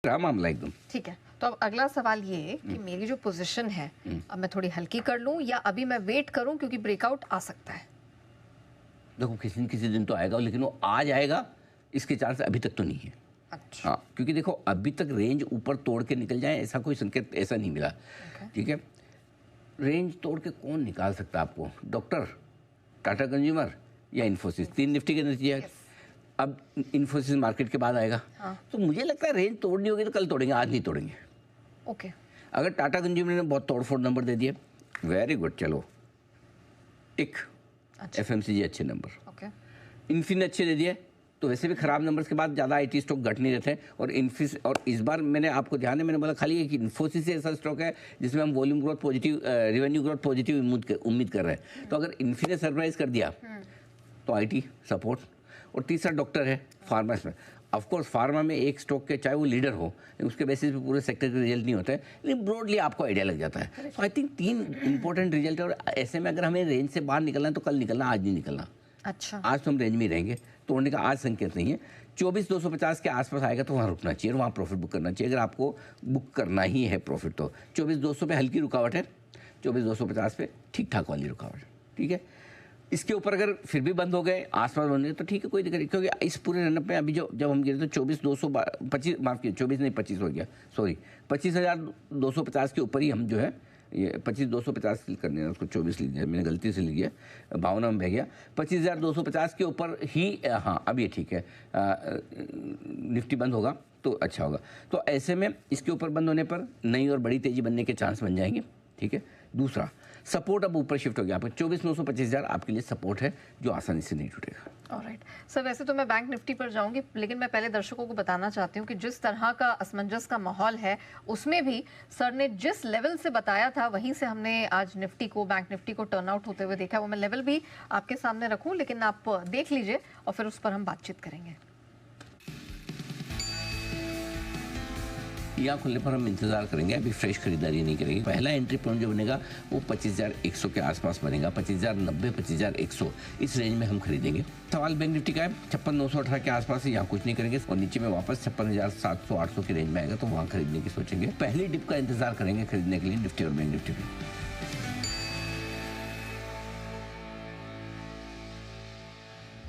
मामला एकदम। ठीक है, तो अब अगला सवाल ये कि मेरी जो पोजीशन है अब मैं थोड़ी हल्की कर लूं या अभी मैं वेट करूं क्योंकि ब्रेकआउट आ सकता है? देखो किसी न किसी दिन तो आएगा, लेकिन वो आ जाएगा इसके चांस अभी तक तो नहीं है। अच्छा। हाँ, क्योंकि देखो अभी तक रेंज ऊपर तोड़ के निकल जाए ऐसा कोई संकेत ऐसा नहीं मिला। ठीक है, रेंज तोड़ के कौन निकाल सकता आपको? डॉक्टर, टाटा कंज्यूमर या इन्फोसिस, तीन निफ्टी के नतीजे हैं। अब इन्फोसिस मार्केट के बाद आएगा। हाँ। तो मुझे लगता है रेंज तोड़नी होगी तो कल तोड़ेंगे, आज नहीं तोड़ेंगे। ओके। अगर टाटा कंज्यूमर ने बहुत तोड़फोड़ नंबर दे दिए, वेरी गुड, चलो टिक। अच्छा। एफएमसीजी अच्छे नंबर, ओके। इन्फी ने अच्छे दे दिए, तो वैसे भी खराब नंबर्स के बाद ज़्यादा आईटी स्टॉक घट नहीं रहते हैं। और इन्फिस, और इस बार मैंने आपको ध्यान है, मैंने बोला खाली एक इन्फोसिस ऐसा स्टॉक है जिसमें हम volume growth positive, revenue growth positive उम्मीद कर रहे हैं। तो अगर इन्फी ने सरप्राइज कर दिया तो आईटी सपोर्ट। और तीसरा डॉक्टर है फार्मा में। ऑफ कोर्स फार्मा में एक स्टॉक के चाहे वो लीडर हो, उसके बेसिस पे पूरे सेक्टर के रिजल्ट नहीं होते हैं, लेकिन ब्रॉडली आपको आइडिया लग जाता है। तो आई थिंक तीन इंपॉर्टेंट रिजल्ट है, और ऐसे में अगर हमें रेंज से बाहर निकलना है तो कल निकलना, आज नहीं निकलना। अच्छा। आज तो हम रेंज में ही रहेंगे, तोड़ने का आज संकेत नहीं है। 24,250 के आसपास आएगा तो वहाँ रुकना चाहिए और वहाँ प्रॉफिट बुक करना चाहिए। अगर आपको बुक करना ही है प्रॉफिट तो 24,200 पे हल्की रुकावट है, 24,250 पे ठीक ठाक वाली रुकावट है। ठीक है, इसके ऊपर अगर फिर भी बंद हो गए, आसपास बंद गए तो ठीक है, कोई दिक्कत नहीं। क्योंकि इस पूरे रनअप में अभी जब हम गिरे तो 24,225, माफ कीजिए 24 नहीं 25 हो गया, सॉरी 25,250 के ऊपर ही हम जो है, ये 25,250 करने हैं, उसको 24 लिख दिया मैंने, गलती से लिख दिया, भावना में बह गया। 25,250 के ऊपर ही, हाँ अब ये ठीक है, निफ्टी बंद होगा तो अच्छा होगा। तो ऐसे में इसके ऊपर बंद होने पर नई और बड़ी तेजी बनने के चांस बन जाएंगे। ठीक है, दूसरा सपोर्ट अब ऊपर शिफ्ट हो गया, आपको 24,900 25,000 आपके लिए सपोर्ट है जो आसानी से नहीं टूटेगा। ऑलराइट सर, वैसे तो मैं बैंक निफ्टी पर जाऊंगी, लेकिन मैं पहले दर्शकों को बताना चाहती हूँ कि जिस तरह का असमंजस का माहौल है उसमें भी सर ने जिस लेवल से बताया था वहीं से हमने आज निफ्टी को, बैंक निफ्टी को टर्न आउट होते हुए देखा। वो मैं लेवल भी आपके सामने रखूँ, लेकिन आप देख लीजिए और फिर उस पर हम बातचीत करेंगे। यहाँ खुलने पर हम इंतजार करेंगे, अभी फ्रेश खरीदारी नहीं करेंगे। पहला एंट्री पॉइंट जो बनेगा वो 25,100 के आसपास बनेगा, 25,090 25,100 इस रेंज में हम खरीदेंगे। सवाल बैंक निफ्टी का है 56,918 के आसपास है, यहाँ कुछ नहीं करेंगे और नीचे में वापस 56,700 800 की रेंज में आएगा तो वहाँ खरीदने की सोचेंगे। पहली डिप का इंतजार करेंगे खरीदने के लिए निफ्टी और बैंक निफ्टी में।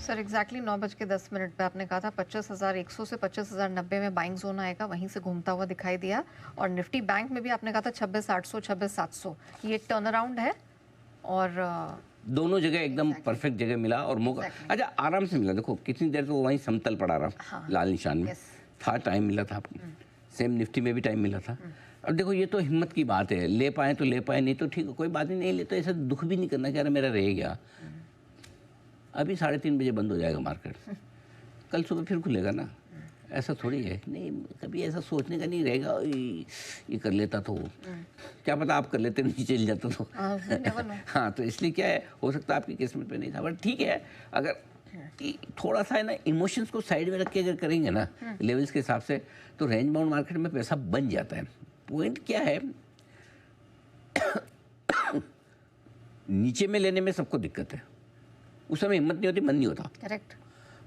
सर एग्जैक्टली 9:10 पे आपने कहा था 25,100 से 25,090 में बाइंग जोन आएगा, वहीं से घूमता हुआ दिखाई दिया। और निफ्टी बैंक में भी आपने कहा था 26,800 26,700, ये टर्न अराउंड है और दोनों जगह एकदम परफेक्ट जगह मिला और मौका अच्छा आराम से मिला। देखो कितनी देर तो वहीं समतल पड़ा रहा। हाँ, लाल निशान में था, टाइम मिला था आपको, सेम निफ्टी में भी टाइम मिला था। अब देखो ये तो हिम्मत की बात है, ले पाए तो ले पाए, नहीं तो ठीक है कोई बात नहीं ले तो ऐसा दुख भी नहीं करना कि अरे मेरा रह गया। अभी 3:30 बजे बंद हो जाएगा मार्केट, कल सुबह फिर खुलेगा ना, ऐसा थोड़ी है। नहीं कभी ऐसा सोचने का नहीं रहेगा ये कर लेता तो क्या पता आप कर लेते नहीं चल जाता तो। हाँ तो इसलिए क्या है, हो सकता है आपकी किस्मत पे नहीं था, बट ठीक है अगर थोड़ा सा है ना इमोशंस को साइड में रख के अगर करेंगे ना लेवल्स के हिसाब से तो रेंज बाउंड मार्केट में पैसा बन जाता है। पॉइंट क्या है नीचे में लेने में सबको दिक्कत है, उस समय हिम्मत नहीं होती, मन नहीं होता। करेक्ट,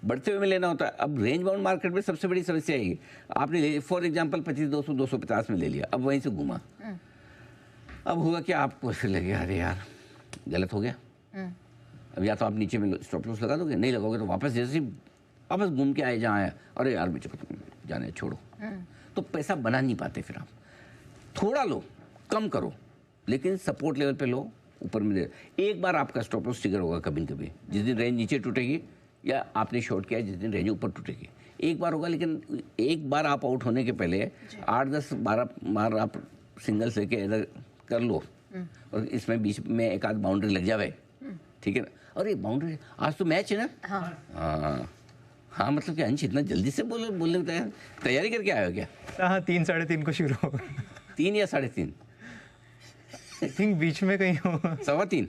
बढ़ते हुए में लेना होता है। अब रेंज बाउंड मार्केट में सबसे बड़ी समस्या है आपने ले फॉर एग्जांपल 25,200 250 में ले लिया, अब वहीं से घूमा, अब हुआ क्या, आपको ऐसे लगे अरे यार गलत हो गया। अब या तो आप नीचे में स्टॉप लॉस लगा दोगे, नहीं लगाओगे तो वापस जैसे ही वापस घूम के आए जहाँ आया, अरे यार मुझे जाने छोड़ो, तो पैसा बना नहीं पाते। फिर आप थोड़ा लो, कम करो, लेकिन सपोर्ट लेवल पे लो, ऊपर में दे। एक बार आपका स्टॉप लॉस ट्रिगर होगा कभी कभी, जिस दिन रेंज नीचे टूटेगी या आपने शॉर्ट किया जिस दिन रेंज ऊपर टूटेगी, एक बार होगा। लेकिन एक बार आप आउट होने के पहले 8 10 12 बार आप सिंगल्स लेके इधर कर लो और इसमें बीच में एक आध बाउंड्री लग जावे, ठीक है ना। और ये बाउंड्री आज तो मैच है ना। हाँ हाँ मतलब क्या अंश इतना जल्दी से बोलने की तैयारी करके आए हो क्या? हाँ 3 साढ़े 3 को शुरू हो 3 या 3:30 आई थिंक बीच में कहीं हो 3:15।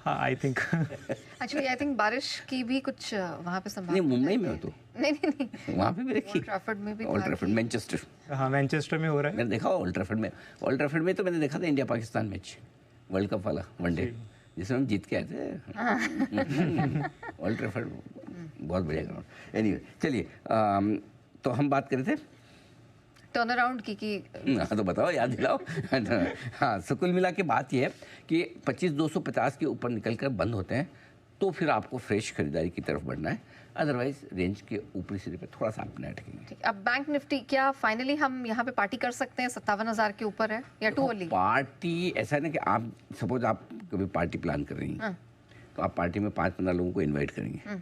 हाँ I think actually I think बारिश की भी कुछ वहाँ पे संभावना नहीं, मुंबई में हो तो नहीं वहाँ पे भी देखी, ओल्ड ट्रैफर्ड में भी ओल्ड ट्रैफर्ड मैनचेस्टर, हाँ मैनचेस्टर में हो रहा है। मैंने देखा ओल्ड ट्रैफर्ड में तो मैंने देखा था India Pakistan match, world cup वाला वनडे जिसमें हम जीत के आए थे। ओल्ड ट्रैफर्ड बहुत बढ़िया ग्राउंड। एनीवे चलिए तो हम बात कर रहे थे टर्न अराउंड की हाँ तो बताओ, याद दिलाओ। हाँ, सो कुल मिला के बात यह है कि 25,250 के ऊपर निकलकर बंद होते हैं तो फिर आपको फ्रेश खरीदारी की तरफ बढ़ना है, अदरवाइज रेंज के ऊपरी सिरे पे थोड़ा सा अपने अटकेंगे। ठीक। अब बैंक निफ्टी क्या फाइनली हम यहाँ पे पार्टी कर सकते हैं? 57,000 के ऊपर है या टू अर्ली? पार्टी ऐसा है ना कि आप सपोज आप कभी पार्टी प्लान कर रही हैं, तो आप पार्टी में 5-15 लोगों को इनवाइट करेंगे,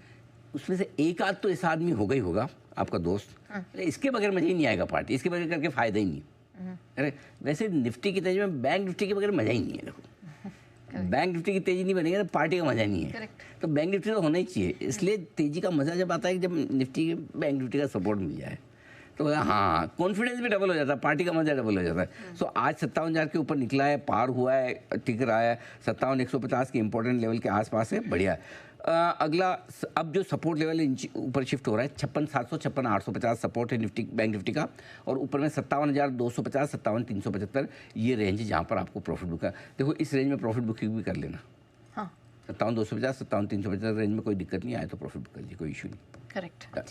उसमें से एक आध तो ऐसा आदमी होगा ही होगा आपका दोस्त, अरे इसके बगैर मजा ही नहीं आएगा पार्टी, इसके बगैर करके फायदा ही नहीं। अरे वैसे निफ्टी की तेजी में बैंक निफ्टी के बगैर मजा ही नहीं है। देखो, बैंक निफ्टी की तेजी नहीं बनेगी तो पार्टी का मजा नहीं है। Correct. तो बैंक निफ्टी तो होना ही चाहिए। इसलिए तेजी का मजा जब आता है कि जब निफ्टी बैंक निफ्टी का सपोर्ट मिल जाए, तो हाँ कॉन्फिडेंस भी डबल हो जाता है, पार्टी का मजा डबल हो जाता है। सो आज 57,000 के ऊपर निकला है, पार हुआ है, टिक रहा है, 57,150 के इंपॉर्टेंट लेवल के आसपास है, बढ़िया है। अगला अब जो सपोर्ट लेवल ऊपर शिफ्ट हो रहा है 56,700 56,850 सपोर्ट है निफ्टी बैंक निफ्टी का, और ऊपर में 57,250 57,375 ये रेंज है जहाँ पर आपको प्रॉफिट बुक है। देखो इस रेंज में प्रॉफिट बुकिंग भी कर लेना। हाँ 57,250 57,375 रेंज में कोई दिक्कत नहीं आए तो प्रॉफिट बुक कर लीजिए, कोई इशू नहीं। करेक्ट, ठीक है।